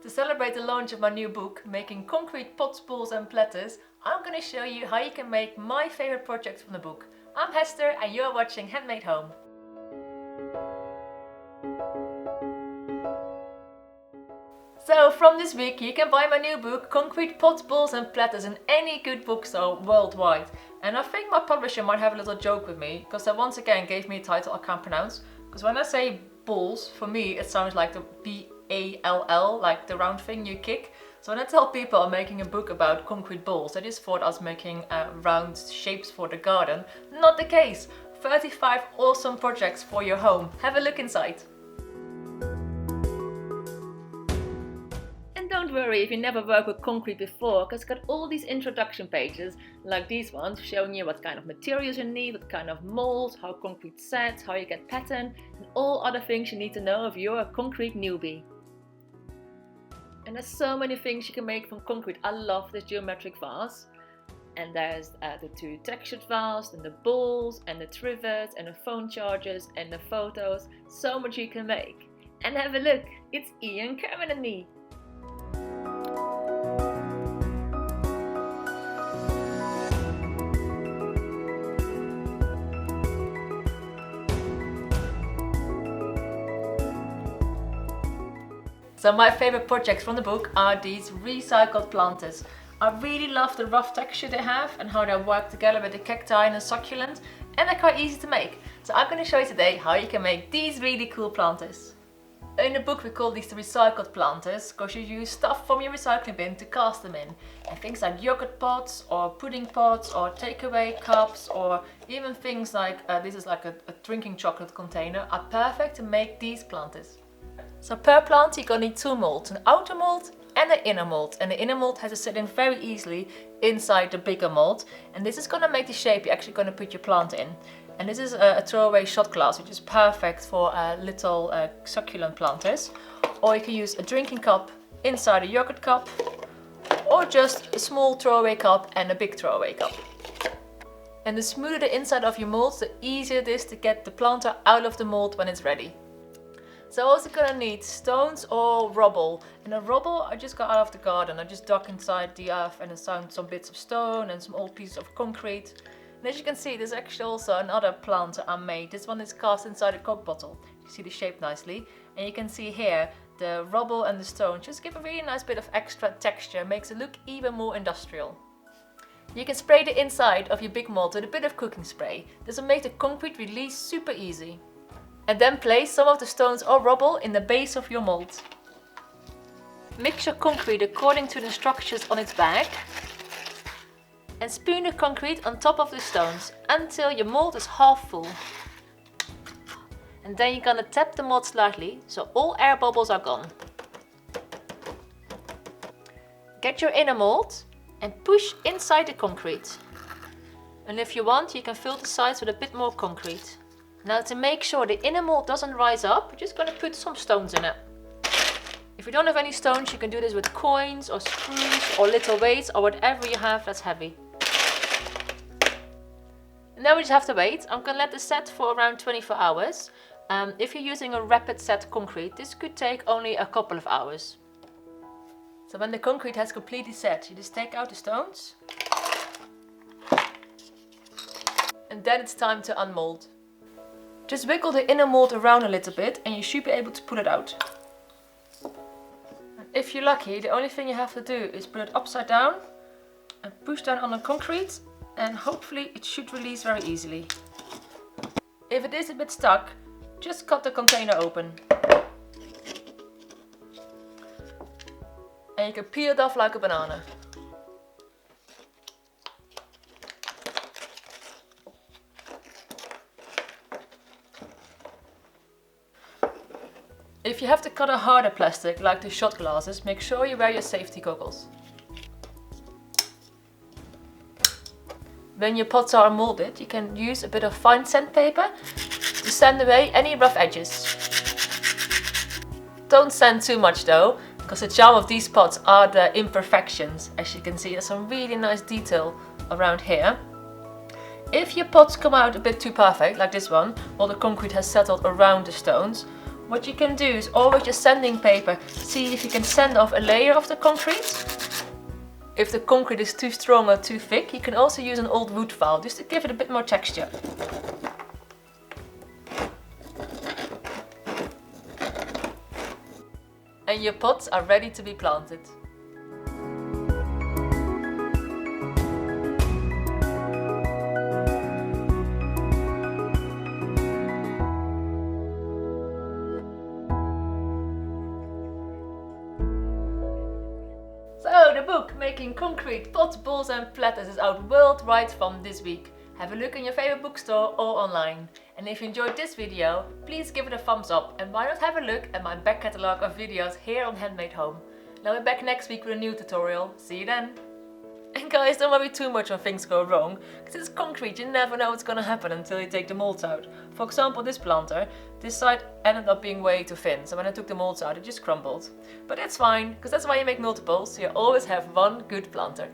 To celebrate the launch of my new book, Making Concrete Pots, Bowls and Platters, I'm going to show you how you can make my favorite projects from the book. I'm Hester and you're watching Handmade Home. So from this week you can buy my new book, Concrete Pots, Bowls and Platters, in any good bookstore worldwide. And I think my publisher might have a little joke with me, because they once again gave me a title I can't pronounce. Because when I say balls, for me it sounds like the B-A-L-L, like the round thing you kick. So when I tell people I'm making a book about concrete balls, I just thought I was making round shapes for the garden. Not the case! 35 awesome projects for your home. Have a look inside. Don't worry if you never worked with concrete before, because it's got all these introduction pages like these ones showing you what kind of materials you need, what kind of molds, how concrete sets, how you get pattern, and all other things you need to know if you're a concrete newbie. And there's so many things you can make from concrete. I love this geometric vase. And there's the two textured vases, and the bowls, and the trivets, and the phone chargers, and the photos. So much you can make. And have a look, it's Ian, Cameron and me. So my favorite projects from the book are these recycled planters. I really love the rough texture they have and how they work together with the cacti and the succulents, and they're quite easy to make. So I'm going to show you today how you can make these really cool planters. In the book we call these the recycled planters because you use stuff from your recycling bin to cast them in. And things like yogurt pots or pudding pots or takeaway cups, or even things like this is like a drinking chocolate container, are perfect to make these planters. So per plant you're going to need two molds, an outer mold and an inner mold. And the inner mold has to sit in very easily inside the bigger mold. And this is going to make the shape you're actually going to put your plant in. And this is a throwaway shot glass, which is perfect for little succulent planters. Or you can use a drinking cup inside a yogurt cup, or just a small throwaway cup and a big throwaway cup. And the smoother the inside of your molds, the easier it is to get the planter out of the mold when it's ready. So I'm also gonna need stones or rubble. And the rubble I just got out of the garden. I just dug inside the earth and I found some bits of stone and some old pieces of concrete. And as you can see, there's actually also another planter I made. This one is cast inside a Coke bottle. You see the shape nicely. And you can see here, the rubble and the stone just give a really nice bit of extra texture. Makes it look even more industrial. You can spray the inside of your big mold with a bit of cooking spray. This will make the concrete release super easy. And then place some of the stones or rubble in the base of your mold. Mix your concrete according to the instructions on its back. And spoon the concrete on top of the stones until your mold is half full. And then you're gonna tap the mold slightly so all air bubbles are gone. Get your inner mold and push inside the concrete. And if you want, you can fill the sides with a bit more concrete. Now to make sure the inner mold doesn't rise up, we're just going to put some stones in it. If you don't have any stones, you can do this with coins or screws or little weights or whatever you have that's heavy. And then we just have to wait. I'm going to let this set for around 24 hours. If you're using a rapid set concrete, this could take only a couple of hours. So when the concrete has completely set, you just take out the stones. And then it's time to unmold. Just wiggle the inner mold around a little bit and you should be able to pull it out. And if you're lucky, the only thing you have to do is put it upside down and push down on the concrete, and hopefully it should release very easily. If it is a bit stuck, just cut the container open. And you can peel it off like a banana. If you have to cut a harder plastic, like the shot glasses, make sure you wear your safety goggles. When your pots are molded, you can use a bit of fine sandpaper to sand away any rough edges. Don't sand too much though, because the charm of these pots are the imperfections. As you can see, there's some really nice detail around here. If your pots come out a bit too perfect, like this one, while the concrete has settled around the stones, What you can do is always just sanding paper, see if you can sand off a layer of the concrete. If the concrete is too strong or too thick, you can also use an old wood file just to give it a bit more texture. And your pots are ready to be planted. So the book Making Concrete, Pots, Bowls and Platters is out worldwide from this week. Have a look in your favorite bookstore or online. And if you enjoyed this video, please give it a thumbs up and why not have a look at my back catalogue of videos here on Handmade Home. And I'll be back next week with a new tutorial. See you then! And guys, don't worry too much when things go wrong, because it's concrete, you never know what's gonna happen until you take the molds out. For example, this planter, this side ended up being way too thin, so when I took the molds out it just crumbled. But that's fine, because that's why you make multiples, so you always have one good planter.